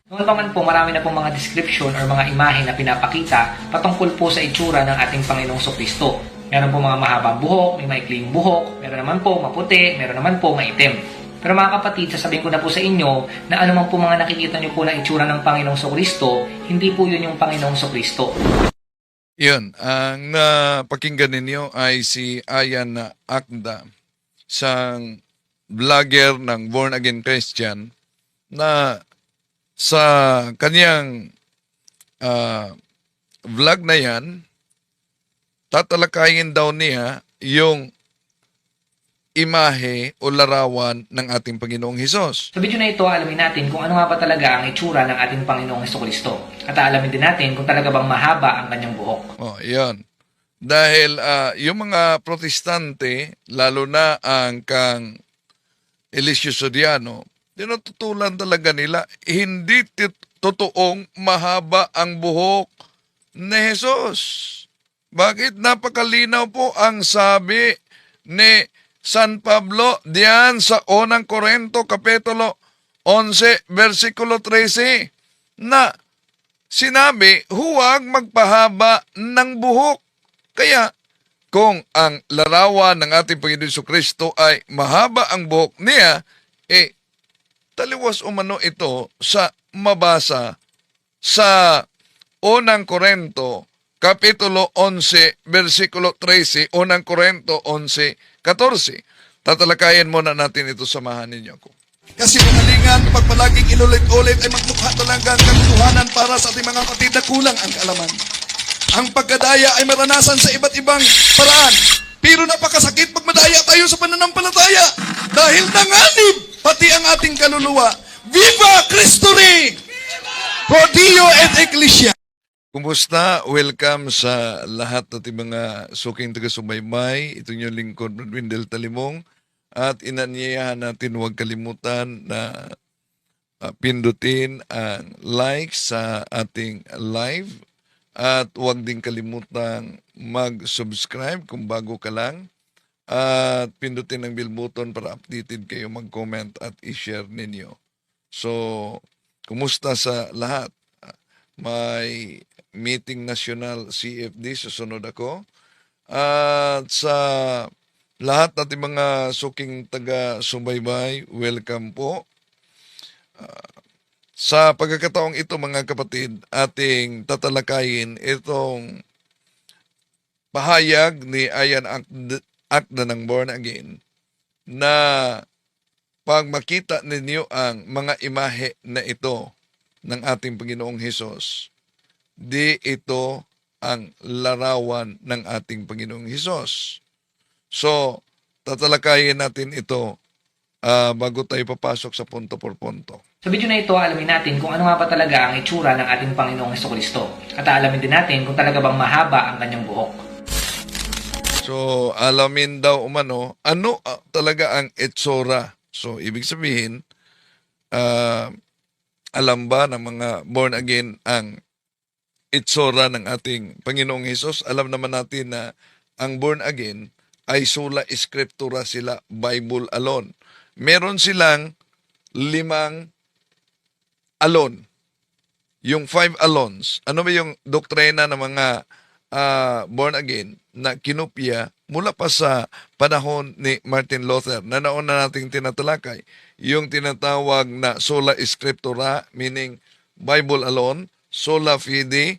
Noon pa man po, marami na pong mga description or mga imahe na pinapakita patungkol po sa itsura ng ating Panginoong Kristo. Meron po mga mahabang buhok, may maikling buhok, meron naman po maputi, meron naman po maitim. Pero mga kapatid, sasabihin ko na po sa inyo na anumang po mga nakikita nyo po na itsura ng Panginoong Kristo, hindi po yun yung Panginoong Kristo. Yun, ang napakinggan ninyo ay si Ayan Akda, isang vlogger ng Born Again Christian na sa kanyang vlog na yan, tatalakayin daw niya yung imahe o larawan ng ating Panginoong Hesus. Sa video na ito, alamin natin kung ano nga ba talaga ang itsura ng ating Panginoong Kristo. At alamin din natin kung talaga bang mahaba ang kanyang buhok. Oh, yan. Dahil yung mga protestante, lalo na ang kang Eliseo Soriano, tinututulan talaga nila, hindi totoong mahaba ang buhok ni Jesus. Bakit? Napakalinaw po ang sabi ni San Pablo diyan sa unang Korinto Kapitulo 11, versikulo 13 na sinabi, huwag magpahaba ng buhok. Kaya, kung ang larawan ng ating Panginoon Jesucristo ay mahaba ang buhok niya, taliwas umano ito sa mabasa sa unang Korinto Kapitulo 11, versikulo 13, unang Korinto 11:14. Tatalakayin muna natin ito, samahan ninyo ako. Kasi kinalingan, pag palaging inulit-ulit ay magmukha talaga ang katotohanan para sa ating mga kapatid na kulang ang kaalaman. Ang pagkadaya ay maranasan sa iba't ibang paraan. Pero napakasakit pag madaya tayo sa pananampalataya dahil nanganib pati ang ating kaluluwa. Viva Cristo Rey! Pro Dio et Ecclesia! Kumusta? Welcome sa lahat nating mga suking taga-subaybay. Ito yung lingkod, Wendell Talimong. At inanyayahan natin huwag kalimutan na pindutin ang like sa ating live. At huwag din kalimutan mag-subscribe kung bago ka lang. At pindutin ang bell button para updated kayo, mag-comment at i-share ninyo. So, kumusta sa lahat? May meeting national CFD, susunod ako. At sa lahat natin mga suking taga-subaybay, welcome po. Sa pagkakataong ito mga kapatid, ating tatalakayin itong pahayag ni Ayan Akda ng Born Again na pag makita ninyo ang mga imahe na ito ng ating Panginoong Hesus, di ito ang larawan ng ating Panginoong Hesus. So, tatalakayin natin ito bago tayo papasok sa punto por punto. Sa video na ito, alamin natin kung ano nga ba talaga ang itsura ng ating Panginoong Kristo. At alamin din natin kung talaga bang mahaba ang kanyang buhok. So, alamin daw umano, ano talaga ang itsura. So, ibig sabihin, alam ba ng mga born again ang itsura ng ating Panginoong Hesus? Alam naman natin na ang born again ay sola scriptura sila, Bible alone. Meron silang 5 alone. Yung 5 alones. Ano ba yung doktrina ng mga born again na kinopya mula pa sa panahon ni Martin Luther na nauna nating tinatalakay? Yung tinatawag na sola scriptura, meaning Bible alone, sola fide,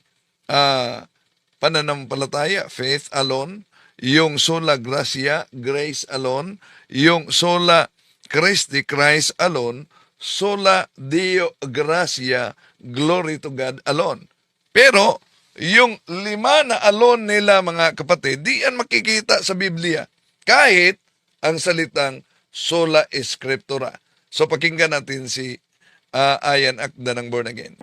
pananampalataya, faith alone, yung sola gratia, grace alone, yung sola Christi, Christ alone, sola Deo gratia, glory to God alone. Pero, yung 5 na alone nila mga kapatid, di yan makikita sa Biblia. Kahit ang salitang sola scriptura. So, pakinggan natin si Ayan Akda ng Born Again.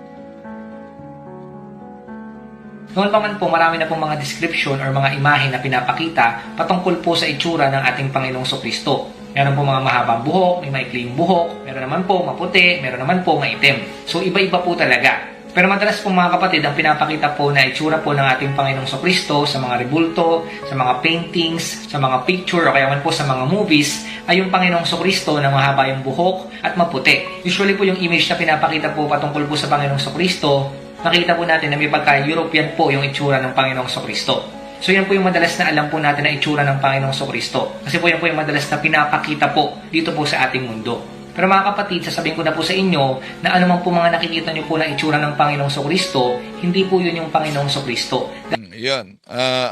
Noon pa man po, marami na pong mga description or mga imahe na pinapakita patungkol po sa itsura ng ating Panginoong Kristo. Meron po mga mahabang buhok, may maikling buhok, meron naman po maputi, meron naman po maitim. So, iba-iba po talaga. Pero madalas po mga kapatid, ang pinapakita po na itsura po ng ating Panginoong Kristo sa mga rebulto, sa mga paintings, sa mga picture, o kaya man po sa mga movies, ay yung Panginoong Kristo na mahaba yung buhok at maputi. Usually po yung image na pinapakita po patungkol po sa Panginoong Kristo, makita po natin na may pagka-European po yung itsura ng Panginoong Kristo. So yan po yung madalas na alam po natin na itsura ng Panginoong Kristo. Kasi po yan po yung madalas na pinapakita po dito po sa ating mundo. Pero mga kapatid, sasabihin ko na po sa inyo na anumang po mga nakikita niyo po na itsura ng Panginoong Kristo, hindi po yun yung Panginoong Kristo. Yan.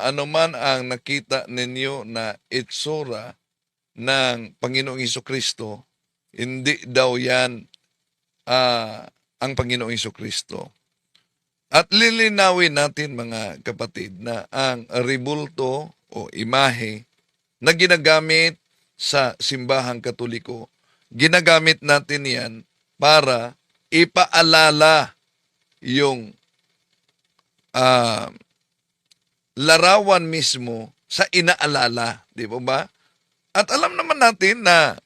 Ano man ang nakita ninyo na itsura ng Panginoong Kristo, hindi daw yan ang Panginoong Kristo. At lilinawin natin mga kapatid na ang rebulto o imahe na ginagamit sa simbahang Katoliko, ginagamit natin yan para ipaalala yung larawan mismo sa inaalala. Di ba? At alam naman natin na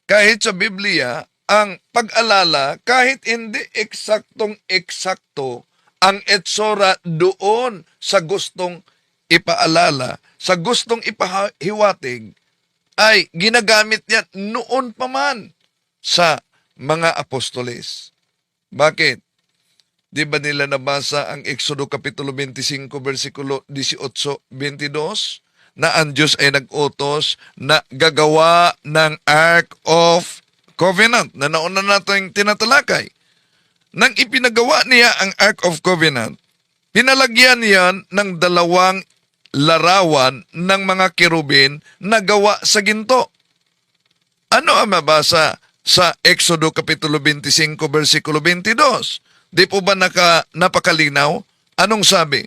kahit sa Biblia, ang pag-alala, kahit hindi eksaktong-eksakto ang etsura doon sa gustong ipaalala, sa gustong ipahiwatig, ay ginagamit niya noon pa man sa mga apostoles. Bakit? Di ba nila nabasa ang Exodo Kapitulo 25, versikulo 18-22, na ang Diyos ay nag-utos na gagawa ng Ark of Covenant, na nauna natin tinatalakay. Nang ipinagawa niya ang Ark of Covenant, pinalagyan niyan ng 2 larawan ng mga kerubin na gawa sa ginto. Ano ang mabasa sa Exodo Kapitulo 25, versikulo 22? Di po ba napakalinaw? Anong sabi?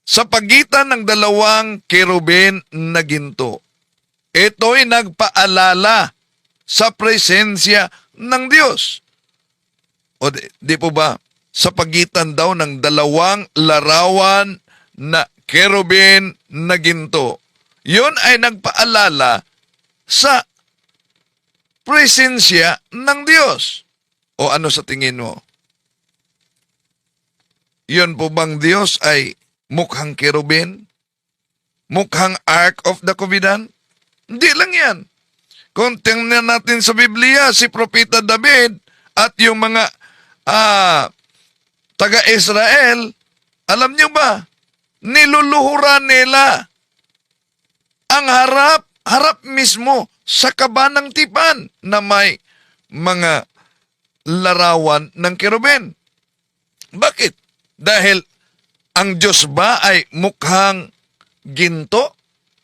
Sa pagitan ng 2 kerubin na ginto, ito'y nagpaalala sa presensya ng Diyos. O di po ba? Sa pagitan daw ng 2 larawan na kerubin na ginto, yun ay nagpaalala sa presensya ng Diyos. O ano sa tingin mo? Yun po bang Diyos ay mukhang kerubin? Mukhang Ark of the Covenant? Hindi lang yan. Kung tingnan natin sa Biblia, si Propeta David at yung mga taga-Israel, alam niyo ba, niluluhuran nila ang harap mismo sa kabanang tipan na may mga larawan ng kerubin. Bakit? Dahil ang Diyos ba ay mukhang ginto?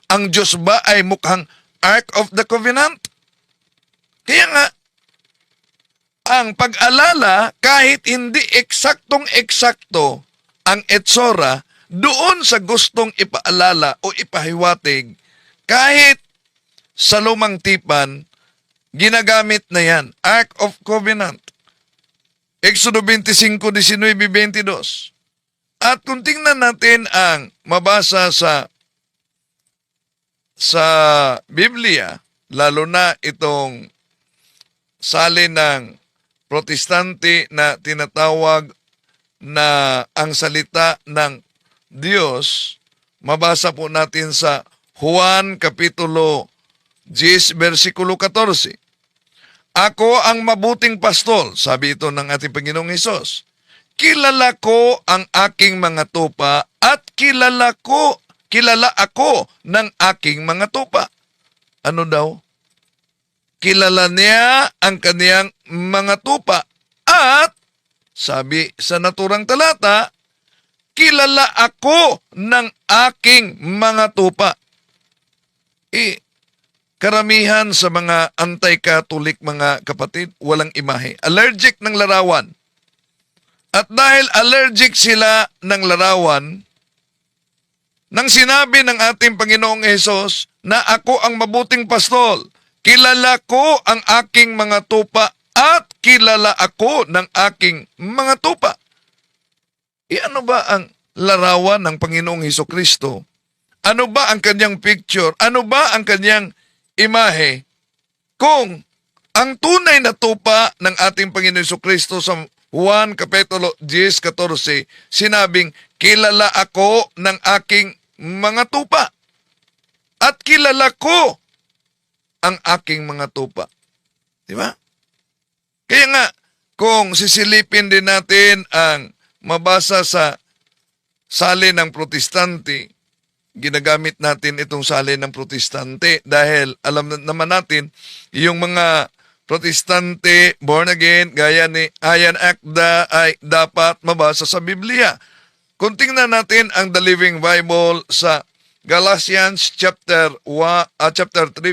Ang Diyos ba ay mukhang Ark of the Covenant? Kaya nga, ang pag-alala, kahit hindi eksaktong-eksakto ang etsura, doon sa gustong ipaalala o ipahiwatig, kahit sa lumang tipan, ginagamit na yan. Ark of Covenant. Exodo 25, 19, 22. At kung tingnan natin ang mabasa sa Biblia, lalo na itong salin ng protestante na tinatawag na ang salita ng Diyos, mabasa po natin sa Juan Kapitulo 10, versikulo 14. Ako ang mabuting pastol, sabi ito ng ating Panginoong Hesus. Kilala ko ang aking mga tupa at kilala ako ng aking mga tupa. Ano daw? Kilala niya ang kaniyang mga tupa at, sabi sa naturang talata, kilala ako ng aking mga tupa. Karamihan sa mga anti-Catholic mga kapatid, walang imahe. Allergic ng larawan. At dahil allergic sila ng larawan, nang sinabi ng ating Panginoong Hesus na ako ang mabuting pastol, kilala ko ang aking mga tupa at kilala ako ng aking mga tupa. Ano ba ang larawan ng Panginoong Hesukristo? Ano ba ang kanyang picture? Ano ba ang kanyang imahe? Kung ang tunay na tupa ng ating Panginoong Hesukristo sa Juan Kapitulo 10:14, sinabing, kilala ako ng aking mga tupa at kilala ko ang aking mga tupa. Di ba? Kaya nga, kung sisilipin din natin ang mabasa sa salin ng protestante, ginagamit natin itong salin ng protestante dahil alam naman natin yung mga protestante, born again, gaya ni Ayan Akda ay dapat mabasa sa Biblia. Kung tingnan natin ang The Living Bible sa Galatians chapter 3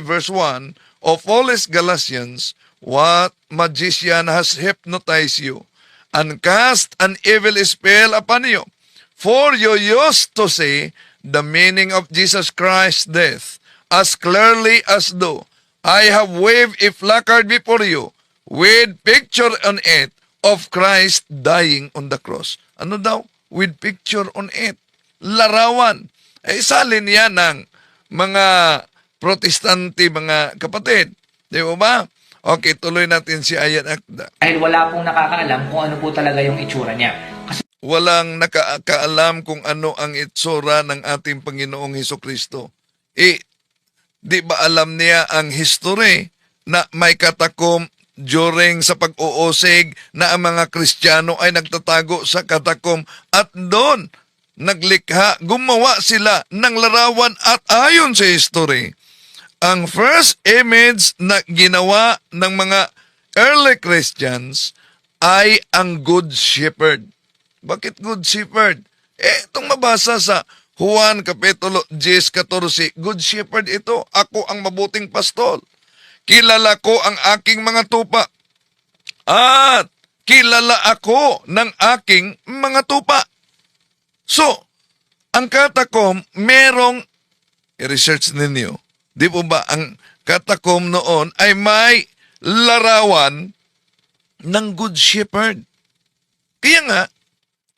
verse 1, of all is Galatians, what magician has hypnotized you and cast an evil spell upon you? For you used to say the meaning of Jesus Christ's death as clearly as though I have waved a placard before you with picture on it of Christ dying on the cross. Ano daw? With picture on it. Larawan. Salin yan ng mga protestante, mga kapatid. Di ba? Okay, tuloy natin si Ayan Akda. Dahil wala pong nakakaalam kung ano po talaga yung itsura niya. Kasi Walang nakakaalam kung ano ang itsura ng ating Panginoong Hesukristo. Di ba alam niya ang history na may katakom during sa pag-uusig na ang mga Kristiyano ay nagtatago sa katakom at doon naglikha, gumawa sila ng larawan at ayon sa history, ang first image na ginawa ng mga early Christians ay ang Good Shepherd. Bakit Good Shepherd? Itong mabasa sa Juan Kapitulo 10:14, Good Shepherd ito, ako ang mabuting pastol. Kilala ko ang aking mga tupa at kilala ako ng aking mga tupa. So, ang katakom, merong, i-research ninyo, di po ba ang katakom noon ay may larawan ng Good Shepherd. Kaya nga,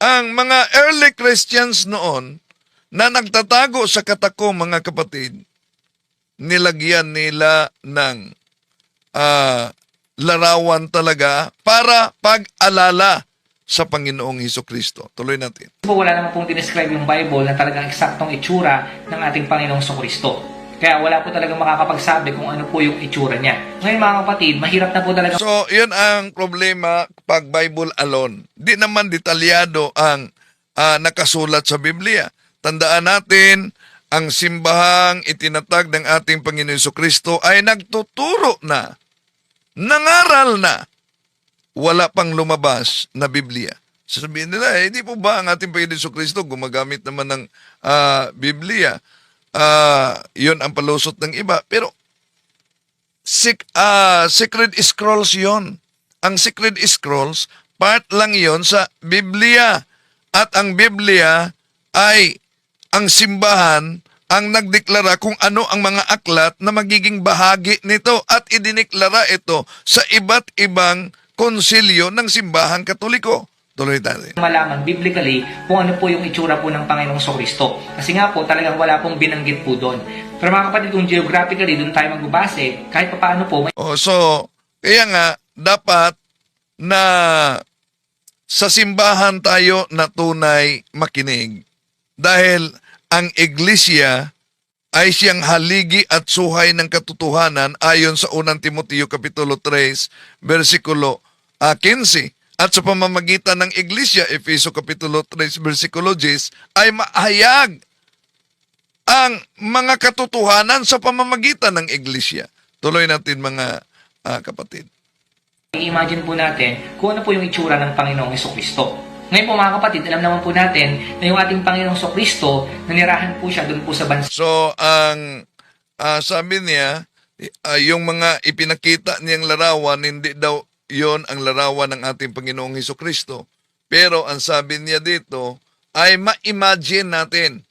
ang mga early Christians noon na nagtatago sa katakom, mga kapatid, nilagyan nila ng larawan talaga para pag-alala sa Panginoong Hesukristo. Tuloy natin. po wala naman pong dinescribe yung Bible na talagang eksaktong itsura ng ating Panginoong Kristo. Kaya wala po talagang makakapagsabi kung ano po yung itsura niya. Ngayon mga kapatid, mahirap na po talaga. So, yun ang problema pag Bible alone. Di naman detalyado ang nakasulat sa Biblia. Tandaan natin, ang simbahang itinatag ng ating Panginoon Hesukristo ay nagtuturo na, nangaral na, wala pang lumabas na Biblia. Sasabihin nila, di po ba ang ating Panginoon Hesukristo gumagamit naman ng Biblia? Yun ang palusot ng iba. Pero, Secret Scrolls yon. Ang Secret Scrolls, part lang yon sa Biblia. At ang Biblia ay ang simbahan ang nagdeklara kung ano ang mga aklat na magiging bahagi nito at idineklara ito sa iba't ibang konsilyo ng simbahang Katoliko. Tuloy tayo. Malaman biblically kung ano po yung itsura po ng Panginoong Kristo. Kasi nga po talagang wala pong binanggit po doon. Pero mga kapatid, kung geographically doon tayo magbabase, kahit paano po may So, kaya nga, dapat na sa simbahan tayo na tunay makinig. Dahil ang iglesia ay siyang haligi at suhay ng katotohanan ayon sa 1 Timoteo Kapitulo 3, versikulo 15. At sa pamamagitan ng iglesia, Efeso Kapitulo 3, versikulo 10, ay mahayag ang mga katotohanan sa pamamagitan ng iglesia. Tuloy natin mga kapatid. i-imagine po natin kung ano po yung itsura ng Panginoong Kristo. Ngayon po mga kapatid, alam naman po natin na yung ating Panginoong Kristo, nanirahan po siya doon po sa bansa So, ang sabi niya, yung mga ipinakita niyang larawan, hindi daw yon ang larawan ng ating Panginoong Hesukristo. Pero ang sabi niya dito ay ma-imagine natin.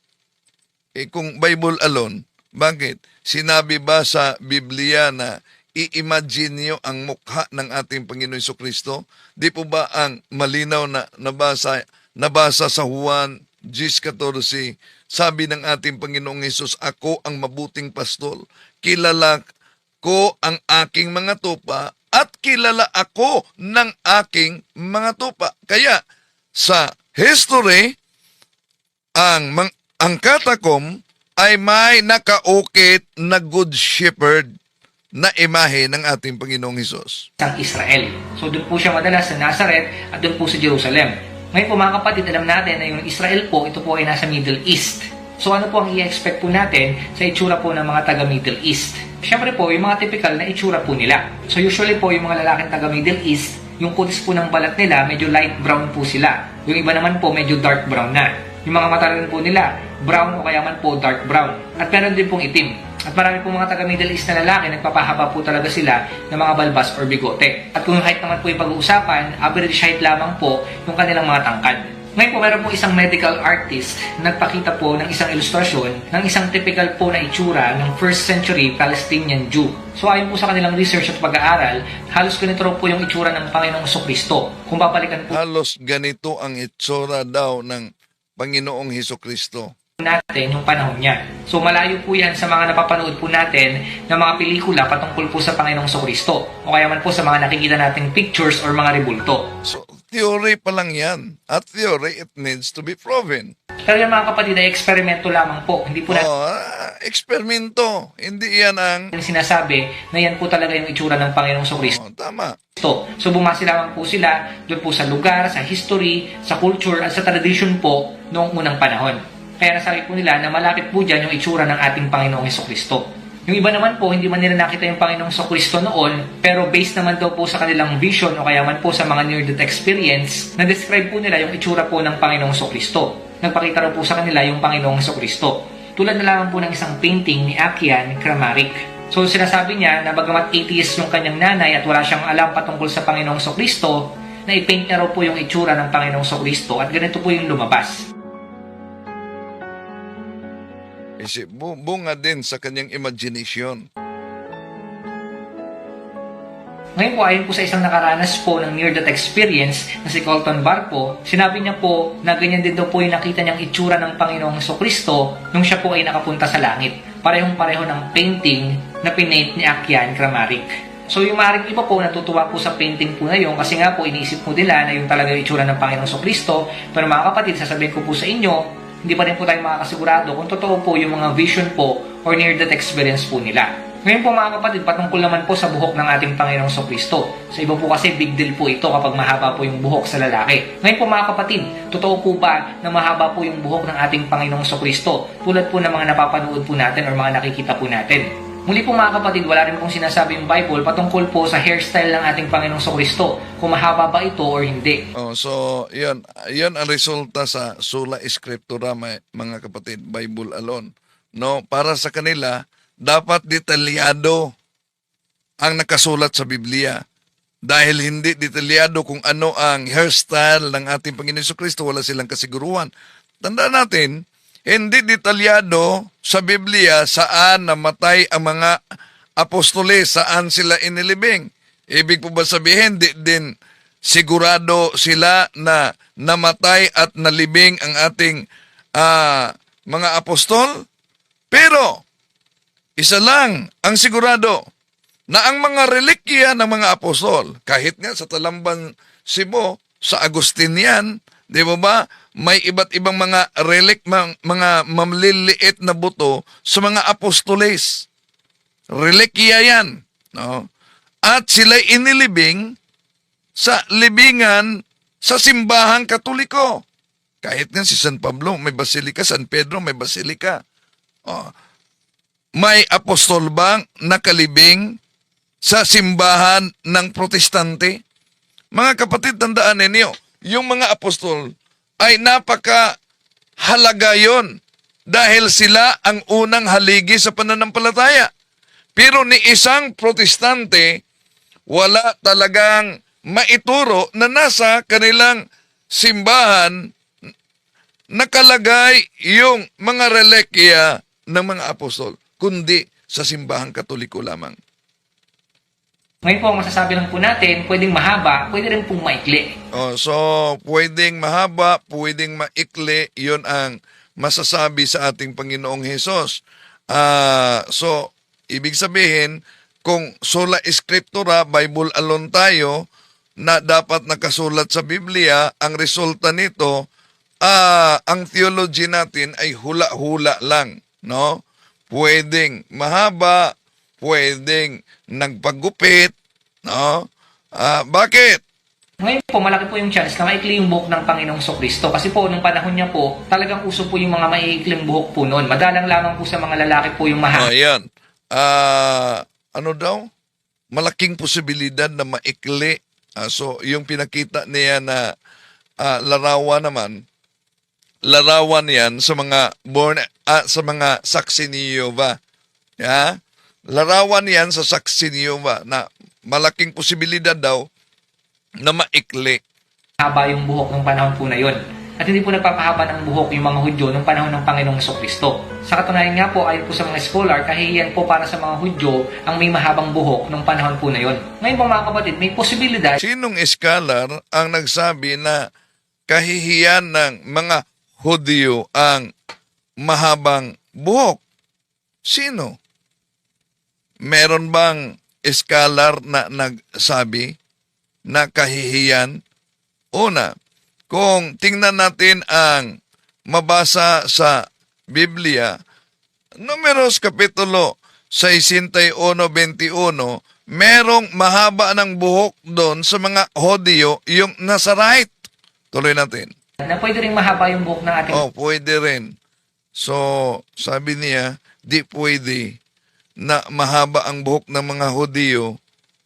Kung Bible alone, bakit? Sinabi ba sa Biblia na i-imagine niyo ang mukha ng ating Panginoong Hesukristo? Di po ba ang malinaw na nabasa sa Juan 10:14, sabi ng ating Panginoong Hesus, ako ang mabuting pastol. Kilala ko ang aking mga tupa at kilala ako ng aking mga tupa. Kaya sa history, ang katakom ay may nakaukit na good shepherd na imahe ng ating Panginoong Hesus. Isang Israel. So doon po siya madalas sa Nazareth at doon po sa Jerusalem. Ngayon po mga kapatid, alam natin na yung Israel po, ito po ay nasa Middle East. So ano po ang i-expect po natin sa itsura po ng mga taga Middle East? Siyempre po, yung mga typical na itsura po nila. So usually po, yung mga lalaking taga Middle East, yung kutis po ng balat nila, medyo light brown po sila. Yung iba naman po, medyo dark brown na. Yung mga mata rin po nila, brown o kaya man po dark brown. At meron din pong itim. At marami pong mga taga Middle East na lalaki, nagpapahaba po talaga sila ng mga balbas or bigote. At kung yung height naman po yung pag-uusapan, average height lamang po yung kanilang mga tangkad. Ngayon po, meron po isang medical artist na nagpakita po ng isang ilustrasyon ng isang typical po na itsura ng 1st century Palestinian Jew. So ayon po sa kanilang research at pag-aaral, halos ganito raw po yung itsura ng Panginoong Jesucristo. Kung babalikan po Halos ganito ang itsura daw ng Panginoong Hesukristo. natin yung panahon niya. So malayo po yan sa mga napapanood po natin ng mga pelikula patungkol po sa Panginoong Jesucristo o kaya man po sa mga nakikita nating pictures or mga rebulto. So, theory pa lang yan. At theory, it needs to be proven. Pero yan mga kapatid ay eksperimento lamang po. Hindi po Eksperimento. Hindi yan ang... natin sinasabi na yan po talaga yung itsura ng Panginoong Jesucristo. Tama. So bumase lamang po sila doon po sa lugar, sa history, sa culture at sa tradition po noong unang panahon. Kaya nasabi po nila na malapit po dyan yung itsura ng ating Panginoong Jesucristo. Yung iba naman po, hindi man nila nakita yung Panginoong Jesucristo noon, pero based naman daw po sa kanilang vision o kaya man po sa mga near-death experience, na-describe po nila yung itsura po ng Panginoong Jesucristo. Nagpakita raw po sa kanila yung Panginoong Jesucristo. Tulad na lamang po ng isang painting ni Akian Kramaric. So sinasabi niya na bagamat atheist yung kanyang nanay at wala siyang alam patungkol sa Panginoong Jesucristo, na i-paint niya raw po yung itsura ng Panginoong Jesucristo at ganito po yung lumabas. Kasi bunga din sa kanyang imagination. Ngayon po, ayon po sa isang nakaranas po ng near-death experience na si Colton Barpo, sinabi niya po na ganyan din daw po yung nakita niyang itsura ng Panginoong Jesucristo nung siya po ay nakapunta sa langit. Parehong-pareho ng painting na pinaint ni Akian Kramaric. So yung maaaring iba po natutuwa po sa painting po na yun kasi nga po iniisip po nila na yung talaga yung itsura ng Panginoong Jesucristo. Pero mga kapatid, sasabihin ko po sa inyo, hindi pa rin po tayo makakasigurado kung totoo po yung mga vision po or near-death experience po nila. Ngayon po mga kapatid, patungkol naman po sa buhok ng ating Panginoong Jesucristo. Sa iba po kasi big deal po ito kapag mahaba po yung buhok sa lalaki. Ngayon po mga kapatid, totoo po ba na mahaba po yung buhok ng ating Panginoong Jesucristo tulad po ng mga napapanood po natin or mga nakikita po natin? Muli po mga kapatid, wala rin pong sinasabi yung Bible patungkol po sa hairstyle ng ating Panginoong Jesucristo, kung mahaba ba ito or hindi. So, yun ang resulta sa Sola Scriptura, mga kapatid, Bible alone. No, para sa kanila, dapat detalyado ang nakasulat sa Biblia. Dahil hindi detalyado kung ano ang hairstyle ng ating Panginoon Jesucristo, wala silang kasiguruhan. Tandaan natin, hindi detalyado sa Biblia saan namatay ang mga apostoles, saan sila inilibing. Ibig po ba sabihin, di din sigurado sila na namatay at nalibing ang ating mga apostol? Pero, isa lang ang sigurado, na ang mga relikya ng mga apostol, kahit nga sa Talamban Cebu, sa Agustinian, di ba may iba't ibang mga relic, mga mamliliit na buto sa mga apostoles. Relikya yan. No? At sila'y inilibing sa libingan sa simbahang Katoliko. Kahit nga si San Pablo may basilika, San Pedro may basilika. May apostol bang nakalibing sa simbahan ng Protestante? Mga kapatid, tandaan ninyo, yung mga apostol ay napakahalaga yon dahil sila ang unang haligi sa pananampalataya. Pero ni isang Protestante, wala talagang maituro na nasa kanilang simbahan nakalagay yung mga relikya ng mga apostol, kundi sa simbahang Katoliko lamang. Ngayon po, ang masasabi lang po natin, pwedeng mahaba, pwede rin pong maikli. So, pwedeng mahaba, pwedeng maikli, yun ang masasabi sa ating Panginoong Hesus. So, ibig sabihin, kung sola scriptura, Bible alone tayo, na dapat nakasulat sa Biblia, ang resulta nito, ang theology natin ay hula-hula lang, no? Pwedeng mahaba, pwedeng nagpagupit, no? Bakit? Ngayon po, malaki po yung chance na maikli yung buhok ng Panginoong Kristo. Kasi po, nung panahon niya po, talagang uso po yung mga maiikling buhok po noon. Madalang lamang po sa mga lalaki po yung mahaba. Ayan. Ano daw? Malaking posibilidad na maikli. So, yung pinakita niya na larawan naman, larawan yan sa mga sa mga saksi ni Jehovah. Yeah? Larawan yan sa saksi ni Jehovah na malaking posibilidad daw na maikli. Haba yung buhok ng panahon po na yon. At hindi po nagpapahaba ng buhok yung mga Hudyo nung panahon ng Panginoong Kristo. Sa katunayan nga po, ayon po sa mga scholar, kahihiyan po para sa mga Hudyo ang may mahabang buhok nung panahon po na yon. Ngayon po mga kapatid, may posibilidad. Sinong scholar ang nagsabi na kahihiyan ng mga Hudyo ang mahabang buhok? Sino? Meron bang scholar na nagsabi na kahihiyan? Una, kung tingnan natin ang mabasa sa Biblia, Números Kapitulo 61:21, merong mahaba ng buhok doon sa mga Hudyo, yung Nazarite. Tuloy natin. Na pwede rin mahaba yung buhok ng ating Pwede rin. So, sabi niya, di pwede na mahaba ang buhok ng mga Hudyo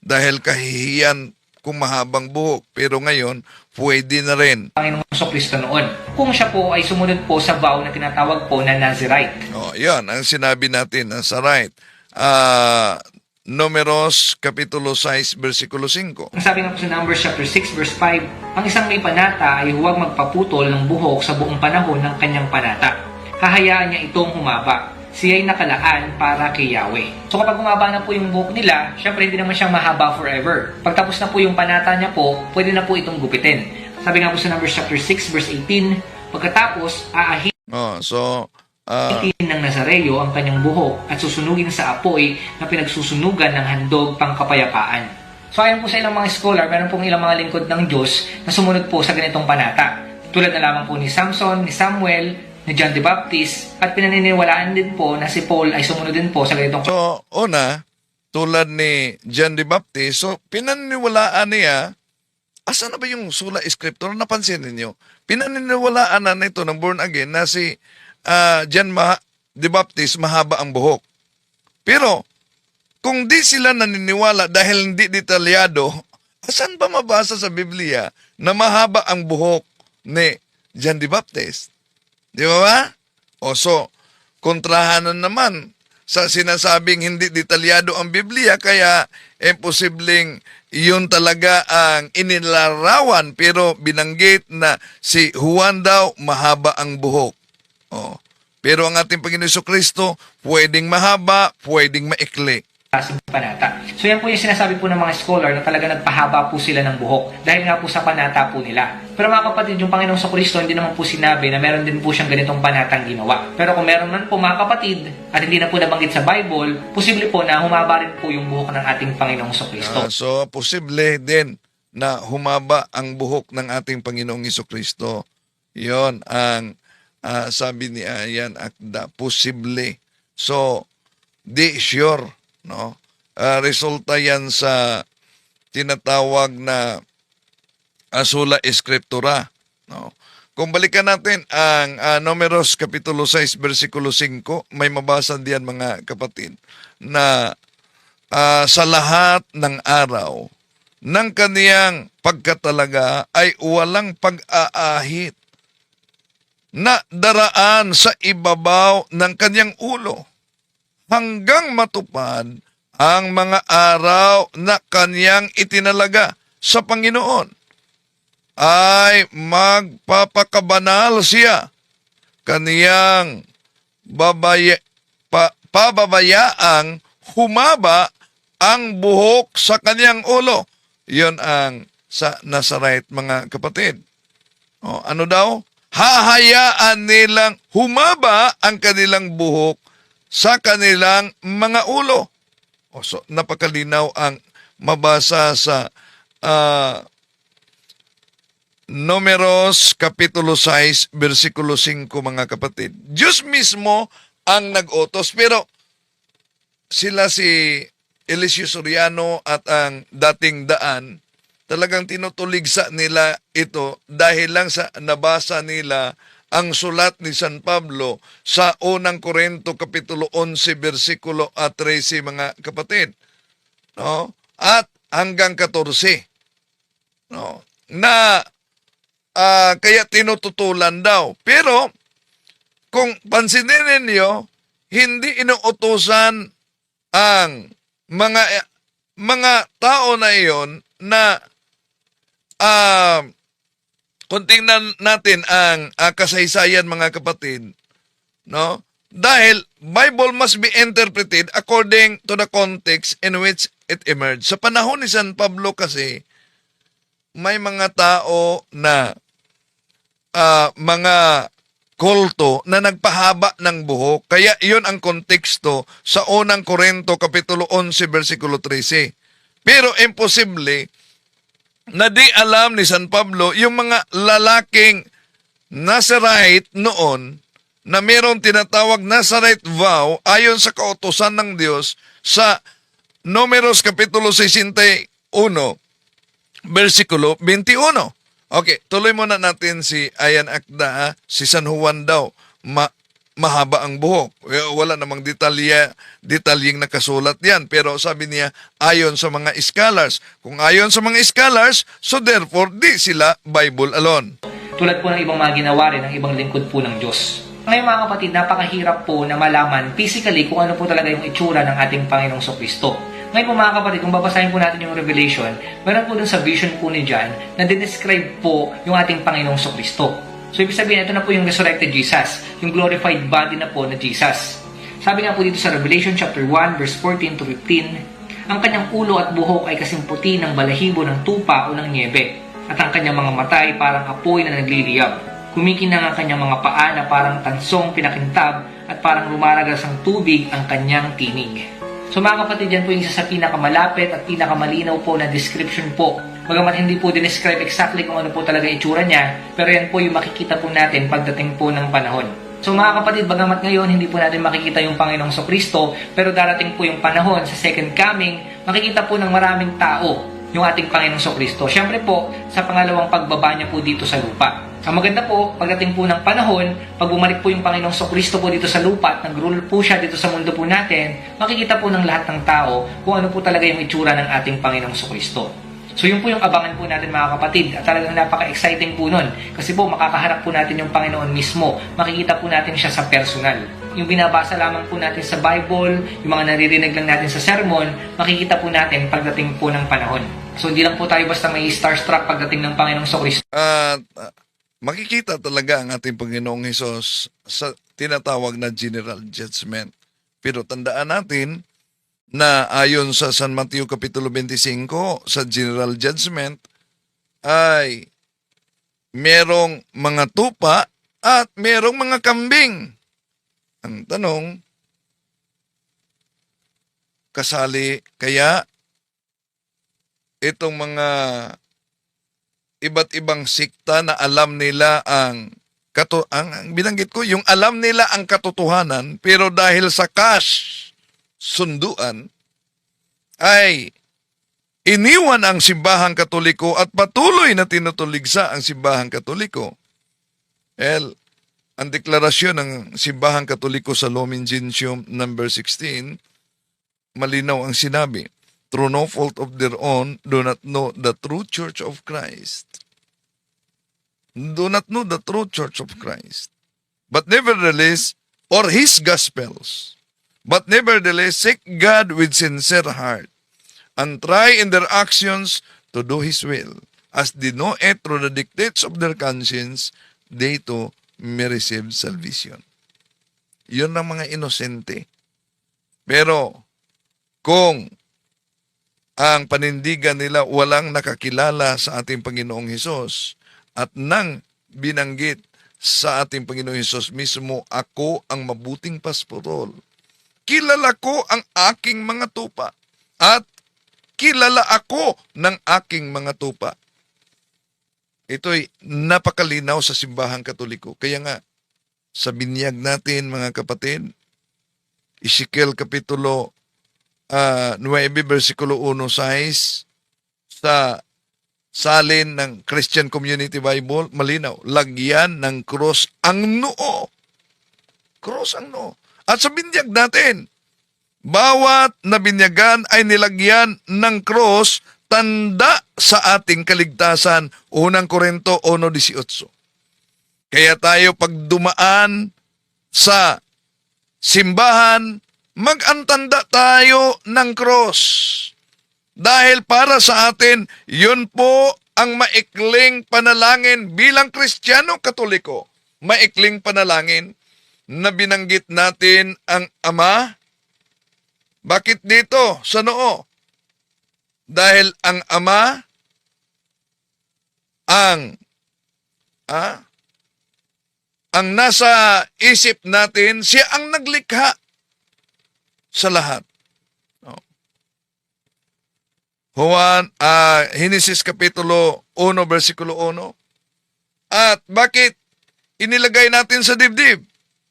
dahil kahihiyan kung mahabang buhok. Pero ngayon, pwede na rin. Panginoong Kristo noon. Kung siya po ay sumunod po sa vow na tinatawag po na Nazirite. Yan ang sinabi natin, Nazarite. Números Kapitulo 6, versikulo 5. Ang sabi nga po sa Numbers chapter 6 verse 5, ang isang may panata ay huwag magpaputol ng buhok sa buong panahon ng kanyang panata. Hahayaan niya itong humaba. Siya'y nakalaan para kay Yahweh. So kapag humaba na po yung buhok nila, syempre hindi naman siyang mahaba forever. Pagtapos na po yung panata niya po, pwede na po itong gupitin. Sabi nga po sa Numbers chapter 6 verse 18, pagkatapos aahitin ng Nazareo ang kanyang buhok at susunugin sa apoy na pinagsusunugan ng handog pangkapayapaan. So ayon po sa ilang mga scholar, meron pong ilang mga lingkod ng Diyos na sumunod po sa ganitong panata. Tulad na lamang po ni Samson, ni Samuel, ni John the Baptist, at pinaniniwalaan din po na si Paul ay sumunod din po sa ganitong. So, una, tulad ni John the Baptist, so pinaniniwalaan niya, asa na ba yung sola scriptura? Napansin ninyo? Pinaniniwalaan na nito ng born again na si John the Baptist mahaba ang buhok. Pero, kung di sila naniniwala dahil hindi detalyado, asan ba mabasa sa Biblia na mahaba ang buhok ni John the Baptist? Di ba? So, kontrahan na naman sa sinasabing hindi detalyado ang Biblia, kaya posibleng yun talaga ang inilarawan, pero binanggit na si Juan daw mahaba ang buhok. Pero ang ating Panginoon Jesucristo, pwedeng mahaba, pwedeng maikli. Panata. So yan po yung sinasabi po ng mga scholar na talaga nagpahaba po sila ng buhok dahil nga po sa panata po nila. Pero mga kapatid, yung Panginoong Kristo hindi naman po sinabi na meron din po siyang ganitong panatang ginawa. Pero kung meron man po mga kapatid at hindi na po nabanggit sa Bible, posible po na humaba rin po yung buhok ng ating Panginoong Kristo. So posible din na humaba ang buhok ng ating Panginoong Kristo. Yon ang sabi ni Ayan Akda, posible. So, di sure. No? Resulta yan sa tinatawag na sola scriptura. No? Kung balikan natin ang Números Kapitulo 6, versikulo 5, may mabasa diyan mga kapatid, na sa lahat ng araw ng kaniyang pagkatalaga ay walang pag-aahit na daraan sa ibabaw ng kaniyang ulo, hanggang matupad ang mga araw na kaniyang itinalaga sa Panginoon, ay magpapakabanal siya, kaniyang pababayaang humaba ang buhok sa kaniyang ulo. Yon ang sa Nazarite, mga kapatid. Ano daw? Hahayaan nilang humaba ang kanilang buhok sa kanilang mga ulo. So, napakalinaw ang mabasa sa ah, Números Kapitulo 6, versikulo 5, mga kapatid. Diyos mismo ang nag-utos. Pero sila si Eliseo Soriano at ang dating daan, talagang tinutuligsa nila ito dahil lang sa nabasa nila ang sulat ni San Pablo sa unang Korinto Kapitulo 11, versikulo 13, mga kapatid. No? At hanggang 14. No? Na kaya tinututulan daw. Pero, kung pansinin ninyo, hindi inuutosan ang mga tao na iyon na kung tingnan natin ang kasaysayan, mga kapatid, no? Dahil Bible must be interpreted according to the context in which it emerged. Sa panahon ni San Pablo kasi, may mga tao na mga kulto na nagpahaba ng buhok. Kaya iyon ang konteksto sa unang Korinto Kapitulo 11, versikulo 13. Pero imposible na di alam ni San Pablo yung mga lalaking Nazarite noon na mayroong tinatawag Nazarite vow ayon sa kautusan ng Diyos sa Números Kapitulo 61, versikulo 21. Okay, tuloy muna natin si Ayan Akda. Si San Juan daw, mahaba ang buhok. Wala namang detalyeng nakasulat yan. Pero sabi niya, ayon sa mga scholars. Kung ayon sa mga scholars, so therefore, di sila Bible alone. Tulad po ng ibang mga ginawa rin ng ibang lingkod po ng Diyos. Ngayon mga kapatid, napakahirap po na malaman physically kung ano po talaga yung itsura ng ating Panginoong Kristo. Ngayon po mga kapatid, kung babasahin po natin yung Revelation, meron po dun sa vision po ni John na describe po yung ating Panginoong Kristo. So ibig sabihin, ito na po yung resurrected Jesus, yung glorified body na po na Jesus. Sabi nga po dito sa Revelation chapter 1, verse 14 to 15, ang kanyang ulo at buhok ay kasing puti ng balahibo ng tupa o ng niebe, at ang kanyang mga mata ay parang apoy na nagliliyab. Kumikinang ang kanyang mga paa na parang tansong pinakintab at parang rumaragas ang tubig ang kanyang tinig. So mga kapatid, yan po yung isa sa pinakamalapit at pinakamalinaw po na description po. Bagamat hindi po describe exactly kung ano po talaga itsura niya, pero yan po yung makikita po natin pagdating po ng panahon. So mga kapatid, bagamat ngayon hindi po natin makikita yung Panginoong Kristo, pero darating po yung panahon sa second coming, makikita po ng maraming tao yung ating Panginoong Kristo. Siyempre po, sa pangalawang pagbaba niya po dito sa lupa. Ang maganda po, pagdating po ng panahon, pag bumalik po yung Panginoong Kristo po dito sa lupa at nag-rule po siya dito sa mundo po natin, makikita po ng lahat ng tao kung ano po talaga yung itsura ng ating Panginoong Kristo. So yun po yung abangan po natin mga kapatid, at talagang napaka-exciting po nun. Kasi po makakaharap po natin yung Panginoon mismo, makikita po natin siya sa personal. Yung binabasa lamang po natin sa Bible, yung mga naririnig lang natin sa sermon, makikita po natin pagdating po ng panahon. So hindi lang po tayo basta may starstruck pagdating ng Panginoong Kristo. Makikita talaga ang ating Panginoong Hesus sa tinatawag na General Judgment. Pero tandaan natin na ayon sa San Mateo Kapitulo 25, sa General Judgment, ay merong mga tupa at merong mga kambing. Ang tanong, kasali kaya itong mga iba't ibang sikta na alam nila ang binanggit ko, yung alam nila ang katotohanan, pero dahil sa cash sunduan, ay iniwan ang simbahang Katoliko at patuloy na tinutuligsa ang simbahang Katoliko. Ang deklarasyon ng simbahang Katoliko sa Lumen Gentium number 16, malinaw ang sinabi, through no fault of their own, do not know the true Church of Christ. Do not know the true Church of Christ. But nevertheless, or His Gospels, but nevertheless, seek God with sincere heart, and try in their actions to do His will. As they know it through the dictates of their conscience, they too may receive salvation. Yun ang mga inosente. Pero, kung ang panindigan nila walang nakakilala sa ating Panginoong Hesus at nang binanggit sa ating Panginoong Hesus mismo, ako ang mabuting pasporol. Kilala ko ang aking mga tupa. at kilala ako ng aking mga tupa. Ito'y napakalinaw sa simbahang Katoliko. Kaya nga, sa binyag natin, mga kapatid, Ezekiel Kapitulo 9, versikulo 1-6, sa salin ng Christian Community Bible, malinaw, lagyan ng cross ang noo. Cross ang noo. At sa binyag natin, bawat nabinyagan ay nilagyan ng cross, tanda sa ating kaligtasan. 1 Korinto 1:18. Kaya tayo pag dumaan sa simbahan, mag-antanda tayo ng cross. Dahil para sa atin, yun po ang maikling panalangin bilang Kristiyano Katoliko. Maikling panalangin na binanggit natin ang Ama. Bakit dito sa noo? Dahil ang Ama ang nasa isip natin, siya ang naglikha sa lahat. Henesis Kapitulo 1, versikulo 1. At bakit inilagay natin sa dibdib?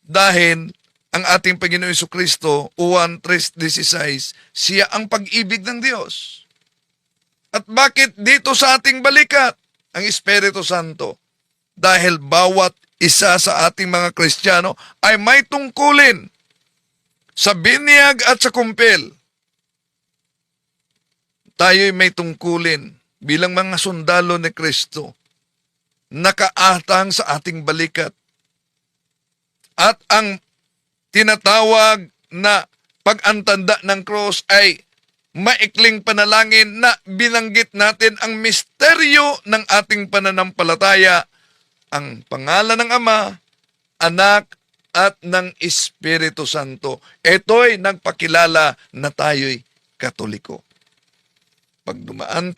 Dahil ang ating Panginoon Jesucristo, 1:3-16, siya ang pag-ibig ng Diyos. At bakit dito sa ating balikat ang Espiritu Santo? Dahil bawat isa sa ating mga Kristiyano ay may tungkulin sa binyag at sa kumpil. Tayo'y may tungkulin bilang mga sundalo ni Kristo, nakaatang sa ating balikat. At ang tinatawag na pag-antanda ng cross ay maikling panalangin na binanggit natin ang misteryo ng ating pananampalataya, ang pangalan ng Ama, Anak, at ng Espiritu Santo. Ito'y nagpakilala na tayo'y Katoliko. Pag dumaan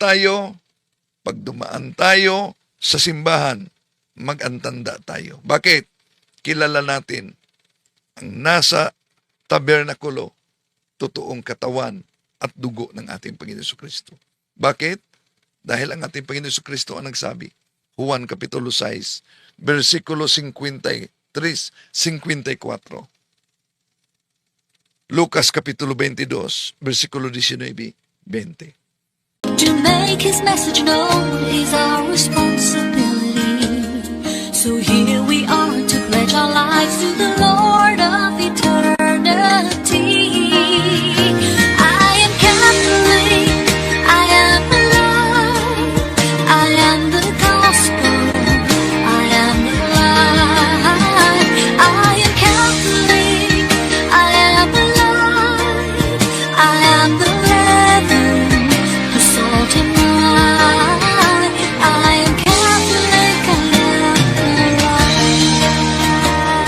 tayo sa simbahan, mag-antanda tayo. Bakit? Kilala natin ang nasa tabernakulo, totoong katawan at dugo ng ating Panginoon Jesucristo. Bakit? Dahil ang ating Panginoon Jesucristo ang nagsabi, Juan Kapitulo 6, versikulo 53-54. Lucas Kapitulo 22, versikulo 19-20. To make his message known is our response.